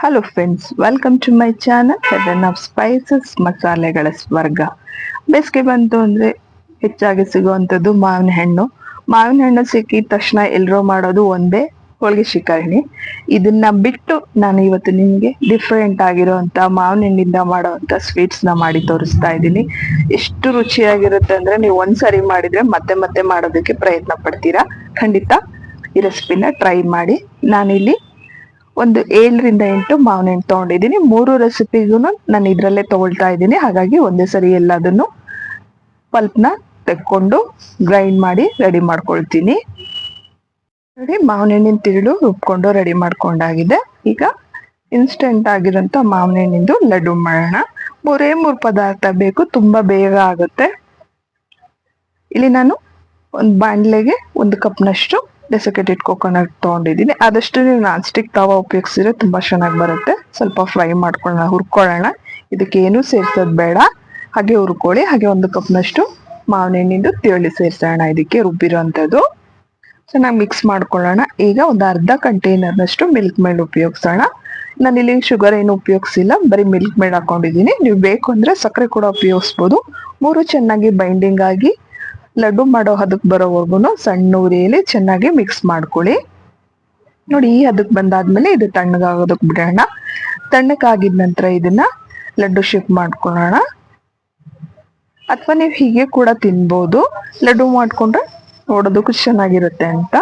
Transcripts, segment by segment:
Hello friends, welcome to my channel heaven of spices, ಮಸಾಲೆಗಳ ಸ್ವರ್ಗ. ಬೇಸಿಗೆ ಬಂತು ಅಂದ್ರೆ ಹೆಚ್ಚಾಗಿ ಸಿಗುವಂಥದ್ದು ಮಾವಿನ ಹಣ್ಣು. ಮಾವಿನ ಹಣ್ಣು ಸಿಕ್ಕಿದ ತಕ್ಷಣ ಎಲ್ಲರೂ ಮಾಡೋದು ಒಂದೇ, ಹೋಳಿಗೆ ಶಿಕರಣಿ. ಇದನ್ನ ಬಿಟ್ಟು ನಾನು ಇವತ್ತು ನಿಮಗೆ ಡಿಫ್ರೆಂಟ್ ಆಗಿರುವಂತ ಮಾವಿನ ಹಣ್ಣಿಂದ ಮಾಡುವಂತ ಸ್ವೀಟ್ಸ್ ನ ಮಾಡಿ ತೋರಿಸ್ತಾ ಇದ್ದೀನಿ. ಎಷ್ಟು ರುಚಿಯಾಗಿರುತ್ತೆ ಅಂದ್ರೆ ನೀವು ಒಂದ್ಸರಿ ಮಾಡಿದ್ರೆ ಮತ್ತೆ ಮತ್ತೆ ಮಾಡೋದಕ್ಕೆ ಪ್ರಯತ್ನ ಪಡ್ತೀರಾ. ಖಂಡಿತ ಈ ರೆಸಿಪಿನ ಟ್ರೈ ಮಾಡಿ. ನಾನಿಲ್ಲಿ ಒಂದು 7 ರಿಂದ 8 ಮಾವಿನ ಹಣ್ಣು ತಗೊಂಡಿದ್ದೀನಿ. 3 ರೆಸಿಪಿಗೂ ನಾನು ಇದ್ರಲ್ಲೇ ತಗೊಳ್ತಾ ಇದ್ದೀನಿ. ಹಾಗಾಗಿ ಒಂದೇ ಸರಿ ಎಲ್ಲದನ್ನು ಪಲ್ಪ್ನ ತೆಕ್ಕೊಂಡು ಗ್ರೈಂಡ್ ಮಾಡಿ ರೆಡಿ ಮಾಡ್ಕೊಳ್ತೀನಿ. ನೋಡಿ, ಮಾವಿನ ಹಣ್ಣಿನ ತಿರುಳು ರುಬ್ಕೊಂಡು ರೆಡಿ ಮಾಡ್ಕೊಂಡಾಗಿದೆ. ಈಗ ಇನ್ಸ್ಟೆಂಟ್ ಆಗಿರೋಂಥ ಮಾವಿನ ಹಣ್ಣಿಂದು ಲಡ್ಡು ಮಾಡೋಣ. 3 ಪದಾರ್ಥ ಬೇಕು, ತುಂಬಾ ಬೇಗ ಆಗುತ್ತೆ. ಇಲ್ಲಿ ನಾನು ಒಂದು ಬಾಣಲೆಗೆ 1 ಕಪ್ನಷ್ಟು ಡೆಸಿಕೇಟೆಡ್ ಕೋಕೋನಟ್ ತಗೊಂಡಿದ್ದೀನಿ. ಆದಷ್ಟು ನೀವು ನಾನ್ ಸ್ಟಿಕ್ ತವಾ ಉಪಯೋಗಿಸಿದ್ರೆ ತುಂಬಾ ಚೆನ್ನಾಗಿ ಬರುತ್ತೆ. ಸ್ವಲ್ಪ ಫ್ರೈ ಮಾಡ್ಕೊಳ್ಳೋಣ, ಹುರ್ಕೊಳ್ಳೋಣ. ಇದಕ್ಕೆ ಏನು ಸೇರ್ಸೋದು ಬೇಡ, ಹಾಗೆ ಹುರ್ಕೊಳ್ಳಿ. ಹಾಗೆ 1 ಕಪ್ನಷ್ಟು ಮಾವಿನ ಹಣ್ಣಿಂದು ತಿರುಳಿ ಸೇರ್ಸೋಣ. ಇದಕ್ಕೆ ರುಬ್ಬಿರೋಂಥದ್ದು ಚೆನ್ನಾಗಿ ಮಿಕ್ಸ್ ಮಾಡ್ಕೊಳ್ಳೋಣ. ಈಗ ಒಂದು ಅರ್ಧ ಕಂಟೈನರ್ನಷ್ಟು ಮಿಲ್ಕ್ ಮೇಡ್ ಉಪಯೋಗಿಸೋಣ. ನಾನಿಲ್ಲಿ ಶುಗರ್ ಏನು ಉಪಯೋಗಿಸಿಲ್ಲ, ಬರೀ ಮಿಲ್ಕ್ ಮೇಡ್ ಹಾಕೊಂಡಿದ್ದೀನಿ. ನೀವು ಬೇಕು ಅಂದ್ರೆ ಸಕ್ಕರೆ ಕೂಡ ಉಪಯೋಗಿಸ್ಬೋದು. 3 ಚೆನ್ನಾಗಿ ಬೈಂಡಿಂಗ್ ಆಗಿ ಲಡ್ಡು ಮಾಡೋ ಹದಕ್ಕೆ ಬರೋವರೆಗೂ ಸಣ್ಣ ಉರಿಯಲ್ಲಿ ಚೆನ್ನಾಗಿ ಮಿಕ್ಸ್ ಮಾಡ್ಕೊಳ್ಳಿ. ನೋಡಿ, ಈ ಹದಕ್ಕೆ ಬಂದಾದ್ಮೇಲೆ ಇದು ತಣ್ಣಗಾಗೋದಕ್ಕೆ ಬಿಡೋಣ. ತಣ್ಣಗಾಗಿದ ನಂತರ ಇದನ್ನ ಲಡ್ಡು ಶೇಪ್ ಮಾಡ್ಕೊಳ್ಳೋಣ. ಅಥವಾ ನೀವು ಹೀಗೆ ಕೂಡ ತಿನ್ಬೋದು. ಲಡ್ಡು ಮಾಡ್ಕೊಂಡ್ರೆ ನೋಡೋದಕ್ಕೂ ಚೆನ್ನಾಗಿರುತ್ತೆ ಅಂತ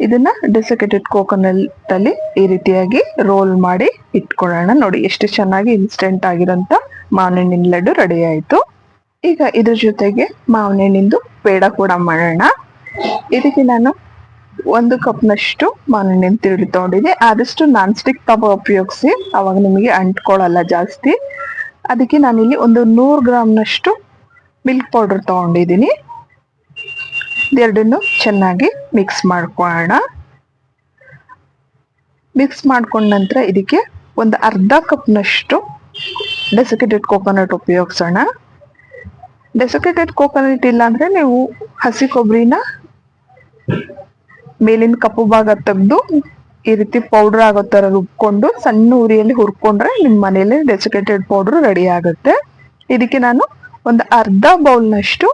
ಇದನ್ನ ಡೆಸಿಕೇಟೆಡ್ ಕೋಕೋನಟ್ ಅಲ್ಲಿ ಈ ರೀತಿಯಾಗಿ ರೋಲ್ ಮಾಡಿ ಇಟ್ಕೊಳ್ಳೋಣ. ನೋಡಿ, ಎಷ್ಟು ಚೆನ್ನಾಗಿ ಇನ್ಸ್ಟೆಂಟ್ ಆಗಿರೋಂಥ ಮಾವಿನ ಹಣ್ಣಿನ ಲಡ್ಡು ರೆಡಿ ಆಯ್ತು. ಈಗ ಇದ್ರ ಜೊತೆಗೆ ಮಾವಿನ ಹಣ್ಣಿಂದು ಪೇಡ ಕೂಡ ಮಾಡೋಣ. ಇದಕ್ಕೆ ನಾನು 1 ಕಪ್ನಷ್ಟು ಮಾವಿನ ಹಣ್ಣಿನ ತಿರುಳಿ ತಗೊಂಡಿದ್ದೆ. ಆದಷ್ಟು ನಾನ್ ಸ್ಟಿಕ್ ತವಾ ಉಪಯೋಗಿಸಿ, ಅವಾಗ ನಿಮಗೆ ಅಂಟ್ಕೊಳ್ಳಲ್ಲ ಜಾಸ್ತಿ. ಅದಕ್ಕೆ ನಾನಿಲ್ಲಿ ಒಂದು 100 ಗ್ರಾಮ್ನಷ್ಟು ಮಿಲ್ಕ್ ಪೌಡರ್ ತಗೊಂಡಿದ್ದೀನಿ. ಎರಡನ್ನು ಚೆನ್ನಾಗಿ ಮಿಕ್ಸ್ ಮಾಡ್ಕೊಳ್ಳೋಣ. ಮಿಕ್ಸ್ ಮಾಡ್ಕೊಂಡ ನಂತರ ಇದಕ್ಕೆ ಒಂದು ಅರ್ಧ ಕಪ್ನಷ್ಟು ಡೆಸಿಕೇಟೆಡ್ ಕೋಕೋನಟ್ ಉಪಯೋಗಿಸೋಣ. ಡೆಸಿಕೇಟೆಡ್ ಕೋಕೋನಟ್ ಇಲ್ಲ ಅಂದ್ರೆ ನೀವು ಹಸಿ ಕೊಬ್ಬರಿನ ಮೇಲಿನ ಕಪ್ಪು ಭಾಗ ತೆಗೆದು ಈ ರೀತಿ ಪೌಡರ್ ಆಗೋ ತರ ರುಬ್ಕೊಂಡು ಸಣ್ಣ ಉರಿಯಲ್ಲಿ ಹುರ್ಕೊಂಡ್ರೆ ನಿಮ್ಮ ಮನೇಲಿ ಡೆಸಿಕೇಟೆಡ್ ಪೌಡರ್ ರೆಡಿ ಆಗುತ್ತೆ. ಇದಕ್ಕೆ ನಾನು ಒಂದು ಅರ್ಧ ಬೌಲ್ನಷ್ಟು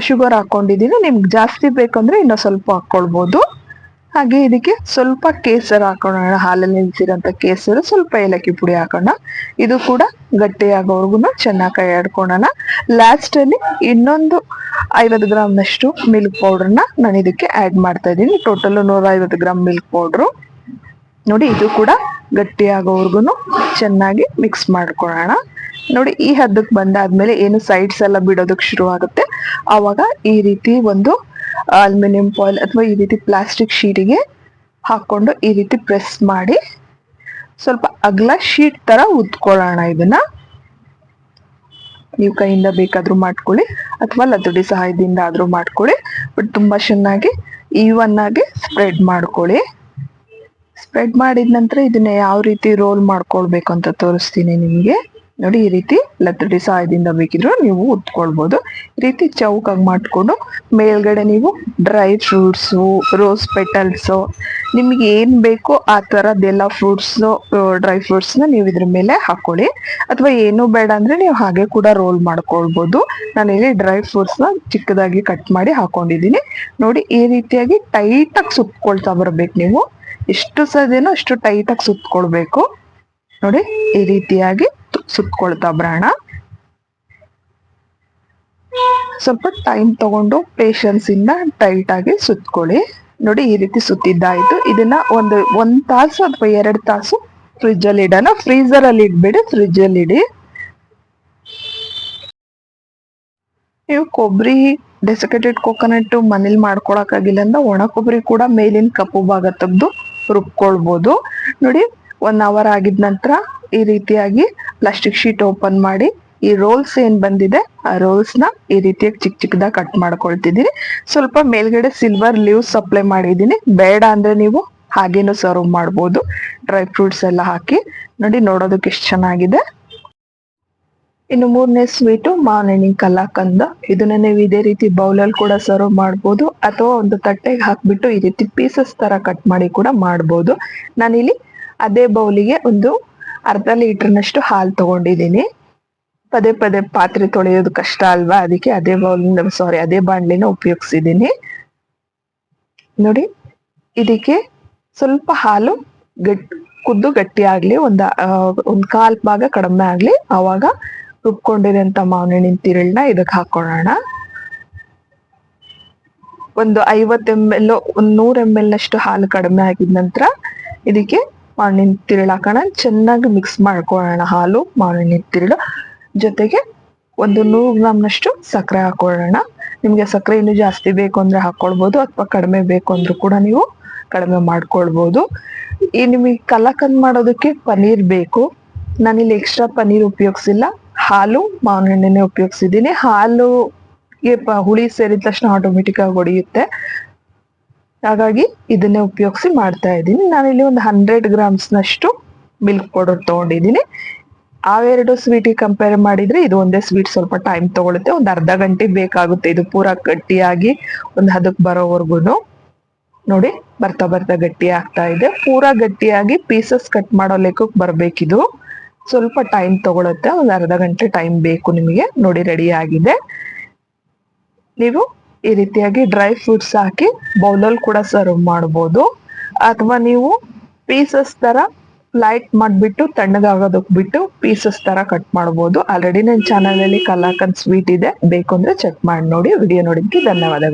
ಶುಗರ್ ಹಾಕೊಂಡಿದ್ದೀನಿ. ನಿಮ್ಗೆ ಜಾಸ್ತಿ ಬೇಕಂದ್ರೆ ಇನ್ನೂ ಸ್ವಲ್ಪ ಹಾಕೊಳ್ಬೋದು. ಹಾಗೆ ಇದಕ್ಕೆ ಸ್ವಲ್ಪ ಕೇಸರ್ ಹಾಕೋಣ, ಹಾಲಲ್ಲಿ ನೆನೆಸಿರೋಂಥ ಕೇಸರು, ಸ್ವಲ್ಪ ಏಲಕ್ಕಿ ಪುಡಿ ಹಾಕೋಣ. ಇದು ಕೂಡ ಗಟ್ಟಿಯಾಗೋವರೆಗೂ ಚೆನ್ನಾಗಿ ಕೈ ಆಡ್ಕೊಳ್ಳೋಣ. ಲಾಸ್ಟ್ ಅಲ್ಲಿ ಇನ್ನೊಂದು 50 ಗ್ರಾಮ್ನಷ್ಟು ಮಿಲ್ಕ್ ಪೌಡರ್ನ ನಾನು ಇದಕ್ಕೆ ಆಡ್ ಮಾಡ್ತಾ ಇದ್ದೀನಿ. Total 150 gram milk powder. ನೋಡಿ, ಇದು ಕೂಡ ಗಟ್ಟಿಯಾಗೋವರೆಗೂ ಚೆನ್ನಾಗಿ ಮಿಕ್ಸ್ ಮಾಡ್ಕೊಳ್ಳೋಣ. ನೋಡಿ, ಈ ಹದಕ್ಕೆ ಬಂದಾದ್ಮೇಲೆ ಏನು ಸೈಡ್ಸ್ ಎಲ್ಲ ಬಿಡೋದಕ್ಕೆ ಶುರು ಆಗುತ್ತೆ, ಆವಾಗ ಈ ರೀತಿ ಒಂದು ಅಲ್ಯೂಮಿನಿಯಂ ಫಾಯಿಲ್ ಅಥವಾ ಈ ರೀತಿ ಪ್ಲಾಸ್ಟಿಕ್ ಶೀಟಿಗೆ ಹಾಕೊಂಡು ಈ ರೀತಿ ಪ್ರೆಸ್ ಮಾಡಿ ಸ್ವಲ್ಪ ಅಗಲ ಶೀಟ್ ತರ ಉತ್ಕೊಳ್ಳೋಣ. ಇದನ್ನ ನೀವು ಕೈಯಿಂದ ಬೇಕಾದ್ರೂ ಮಾಡ್ಕೊಳ್ಳಿ ಅಥವಾ ಲತುಡಿ ಸಹಾಯದಿಂದ ಆದ್ರೂ ಮಾಡ್ಕೊಳ್ಳಿ. ಬಟ್ ತುಂಬಾ ಚೆನ್ನಾಗಿ ಈವನ್ ಆಗಿ ಸ್ಪ್ರೆಡ್ ಮಾಡ್ಕೊಳ್ಳಿ. ಸ್ಪ್ರೆಡ್ ಮಾಡಿದ ನಂತರ ಇದನ್ನ ಯಾವ ರೀತಿ ರೋಲ್ ಮಾಡ್ಕೊಳ್ಬೇಕು ಅಂತ ತೋರಿಸ್ತೀನಿ ನಿಮ್ಗೆ. ನೋಡಿ, ಈ ರೀತಿ ಲತುಡಿ ಸಹಾಯದಿಂದ ಬೇಕಿದ್ರು ನೀವು ಉತ್ಕೊಳ್ಬಹುದು. ಈ ರೀತಿ ಚೌಕಾಗಿ ಮಾಡ್ಕೊಂಡು ಮೇಲ್ಗಡೆ ನೀವು ಡ್ರೈ ಫ್ರೂಟ್ಸು, ರೋಸ್ ಪೆಟಲ್ಸು, ನಿಮ್ಗೆ ಏನ್ ಬೇಕೋ ಆ ತರದ್ದೆಲ್ಲ ಫ್ರೂಟ್ಸು, ಡ್ರೈ ಫ್ರೂಟ್ಸ್ನ ನೀವು ಇದ್ರ ಮೇಲೆ ಹಾಕೊಳ್ಳಿ. ಅಥವಾ ಏನು ಬೇಡ ಅಂದ್ರೆ ನೀವು ಹಾಗೆ ಕೂಡ ರೋಲ್ ಮಾಡ್ಕೊಳ್ಬಹುದು. ನಾನಿಲ್ಲಿ ಡ್ರೈ ಫ್ರೂಟ್ಸ್ನ ಚಿಕ್ಕದಾಗಿ ಕಟ್ ಮಾಡಿ ಹಾಕೊಂಡಿದ್ದೀನಿ. ನೋಡಿ, ಈ ರೀತಿಯಾಗಿ ಟೈಟಾಗಿ ಸುತ್ಕೊಳ್ತಾ ಬರ್ಬೇಕು. ನೀವು ಎಷ್ಟು ಸಾಧ್ಯನೋ ಅಷ್ಟು ಟೈಟಾಗಿ ಸುತ್ಕೊಳ್ಬೇಕು. ನೋಡಿ, ಈ ರೀತಿಯಾಗಿ ಸುತ್ಕೊಳ್ತಾ ಬರೋಣ. ಸ್ವಲ್ಪ ಟೈಮ್ ತಗೊಂಡು ಪೇಶನ್ಸ್ ಇಂದ ಟೈಟ್ ಆಗಿ ಸುತ್ಕೊಳ್ಳಿ. ನೋಡಿ, ಈ ರೀತಿ ಸುತ್ತಿದ್ದಾಯ್ತು. ಇದನ್ನ ಒಂದ್ ತಾಸು ಅಥವಾ 2 ತಾಸು ಫ್ರಿಜ್ ಅಲ್ಲಿ ಇಡೋಣ. ಫ್ರೀಸರ್ ಅಲ್ಲಿ ಇಡ್ಬೇಡಿ, ಫ್ರಿಜ್ ಅಲ್ಲಿ ಇಡಿ. ನೀವು ಕೊಬ್ಬರಿ, ಡೆಸಿಕೇಟೆಡ್ ಕೋಕೋನಟ್ ಮನೇಲಿ ಮಾಡ್ಕೊಳಕ್ಕಾಗಿಲ್ಲ ಅಂದ್ರೆ ಒಣ ಕೊಬ್ಬರಿ ಕೂಡ ಮೇಲಿನ ಕಪ್ಪು ಭಾಗ ತೆಗೆದು ರುಬ್ಕೊಳ್ಬಹುದು. ನೋಡಿ, 1 ಅವರ್ ಆಗಿದ ನಂತರ ಈ ರೀತಿಯಾಗಿ ಪ್ಲಾಸ್ಟಿಕ್ ಶೀಟ್ ಓಪನ್ ಮಾಡಿ ಈ ರೋಲ್ಸ್ ಏನ್ ಬಂದಿದೆ ಆ ರೋಲ್ಸ್ ನ ಈ ರೀತಿಯಾಗಿ ಚಿಕ್ಕ ಚಿಕ್ಕದಾಗಿ ಕಟ್ ಮಾಡ್ಕೊಳ್ತಿದ್ದೀನಿ. ಸ್ವಲ್ಪ ಮೇಲ್ಗಡೆ ಸಿಲ್ವರ್ ಲೀವ್ಸ್ ಅಪ್ಲೈ ಮಾಡಿದ್ದೀನಿ. ಬೇಡ ಅಂದ್ರೆ ನೀವು ಹಾಗೇನು ಸರ್ವ್ ಮಾಡ್ಬೋದು, ಡ್ರೈ ಫ್ರೂಟ್ಸ್ ಎಲ್ಲ ಹಾಕಿ. ನೋಡಿ, ನೋಡೋದಕ್ಕೆ ಎಷ್ಟು ಚೆನ್ನಾಗಿದೆ. ಇನ್ನು 3ನೇ ಸ್ವೀಟು ಮಾವಿನ ಹಣ್ಣಿನ ಕಲಾಕಂದ. ಇದನ್ನ ನೀವು ಇದೇ ರೀತಿ ಬೌಲಲ್ಲಿ ಕೂಡ ಸರ್ವ್ ಮಾಡ್ಬೋದು, ಅಥವಾ ಒಂದು ತಟ್ಟೆಗೆ ಹಾಕ್ಬಿಟ್ಟು ಈ ರೀತಿ ಪೀಸಸ್ ತರ ಕಟ್ ಮಾಡಿ ಕೂಡ ಮಾಡ್ಬೋದು. ನಾನಿಲ್ಲಿ ಅದೇ ಬೌಲಿಗೆ ಒಂದು ಅರ್ಧ ಲೀಟರ್ನಷ್ಟು ಹಾಲು ತಗೊಂಡಿದ್ದೀನಿ. ಪದೇ ಪದೇ ಪಾತ್ರೆ ತೊಳೆಯೋದು ಕಷ್ಟ ಅಲ್ವಾ, ಅದಕ್ಕೆ ಅದೇ ಬಾಣಲಿನ ಉಪಯೋಗಿಸಿದ್ದೀನಿ. ನೋಡಿ, ಇದಕ್ಕೆ ಸ್ವಲ್ಪ ಹಾಲು ಕುದ್ದು ಗಟ್ಟಿ ಆಗ್ಲಿ, ಒಂದ್ ಕಾಲ್ ಭಾಗ ಕಡಿಮೆ ಆಗ್ಲಿ, ಅವಾಗ ರುಬ್ಕೊಂಡಿರೋಂಥ ಮಾವಿನ ಹಣ್ಣಿನ ತಿರುಳನ್ನ ಇದಕ್ಕೆ ಹಾಕೊಳ್ಳೋಣ. ಒಂದು 50 ml, ಒಂದು 100 ml ನಷ್ಟು ಹಾಲು ಕಡಿಮೆ ಆಗಿದ ನಂತರ ಇದಕ್ಕೆ ಮಾವಿನ ತಿರುಳು ಹಾಕೋಣ. ಚೆನ್ನಾಗಿ ಮಿಕ್ಸ್ ಮಾಡ್ಕೊಳ್ಳೋಣ. ಹಾಲು ಮಾವಿನ ತಿರುಳು ಜೊತೆಗೆ ಒಂದು 100 ಗ್ರಾಮ್ನಷ್ಟು ಸಕ್ಕರೆ ಹಾಕೊಳ್ಳೋಣ. ನಿಮ್ಗೆ ಸಕ್ಕರೆ ಇನ್ನೂ ಜಾಸ್ತಿ ಬೇಕು ಅಂದ್ರೆ ಹಾಕೊಳ್ಬಹುದು, ಅಥವಾ ಕಡಿಮೆ ಬೇಕು ಅಂದ್ರೂ ಕೂಡ ನೀವು ಕಡಿಮೆ ಮಾಡ್ಕೊಳ್ಬಹುದು. ಈ ನಿಮಗೆ ಕಲಾಕಂದ್ ಮಾಡೋದಕ್ಕೆ ಪನೀರ್ ಬೇಕು. ನಾನಿಲ್ಲಿ ಎಕ್ಸ್ಟ್ರಾ ಪನೀರ್ ಉಪಯೋಗಿಸಿಲ್ಲ, ಹಾಲು ಮಾವಿನ ಹಣ್ಣನ್ನೇ ಉಪಯೋಗಿಸಿದ್ದೀನಿ. ಹಾಲು ಹುಳಿ ಸೇರಿದ ತಕ್ಷಣ ಆಟೋಮೆಟಿಕ್ ಆಗಿ ಹೊಡೆಯುತ್ತೆ, ಹಾಗಾಗಿ ಇದನ್ನೇ ಉಪಯೋಗಿಸಿ ಮಾಡ್ತಾ ಇದ್ದೀನಿ. ನಾನಿಲ್ಲಿ ಒಂದು 100 ಗ್ರಾಮ್ಸ್ನಷ್ಟು ಮಿಲ್ಕ್ ಪೌಡರ್ ತಗೊಂಡಿದ್ದೀನಿ. ಅವೆರಡು ಸ್ವೀಟಿಗೆ ಕಂಪೇರ್ ಮಾಡಿದ್ರೆ ಇದು ಒಂದೇ ಸ್ವೀಟ್ ಸ್ವಲ್ಪ ಟೈಮ್ ತಗೊಳುತ್ತೆ. ಒಂದು ಅರ್ಧ ಗಂಟೆ ಬೇಕಾಗುತ್ತೆ ಇದು ಪೂರಾ ಗಟ್ಟಿಯಾಗಿ ಒಂದು ಹದಕ್ಕೆ ಬರೋವರೆಗೂ. ನೋಡಿ, ಬರ್ತಾ ಬರ್ತಾ ಗಟ್ಟಿ ಆಗ್ತಾ ಇದೆ. ಪೂರಾ ಗಟ್ಟಿಯಾಗಿ ಪೀಸಸ್ ಕಟ್ ಮಾಡೋ ಲೆಕ್ಕಕ್ಕೆ ಬರ್ಬೇಕಿದು. ಸ್ವಲ್ಪ ಟೈಮ್ ತಗೊಳುತ್ತೆ, ಒಂದು ಅರ್ಧ ಗಂಟೆ ಟೈಮ್ ಬೇಕು ನಿಮಗೆ. ನೋಡಿ, ರೆಡಿ ಆಗಿದೆ. ನೀವು ಈ ರೀತಿಯಾಗಿ ಡ್ರೈ ಫ್ರೂಟ್ಸ್ ಹಾಕಿ ಬೌಲಲ್ಲಿ ಕೂಡ ಸರ್ವ್ ಮಾಡ್ಬೋದು, ಅಥವಾ ನೀವು ಪೀಸಸ್ ತರ ಲೈಟ್ ಮಾಡಿಬಿಟ್ಟು ತಣ್ಣಗಾಗೋದಕ್ಕೆ ಬಿಟ್ಟು ಪೀಸಸ್ ತರ ಕಟ್ ಮಾಡ್ಬೋದು. ಆಲ್ರೆಡಿ ನನ್ನ ಚಾನಲ್ ಅಲ್ಲಿ ಕಲಾಕಂದ್ ಸ್ವೀಟ್ ಇದೆ, ಬೇಕು ಅಂದ್ರೆ ಚೆಕ್ ಮಾಡಿ ನೋಡಿ. ವಿಡಿಯೋ ನೋಡಿದ್ದಕ್ಕೆ ಧನ್ಯವಾದಗಳು.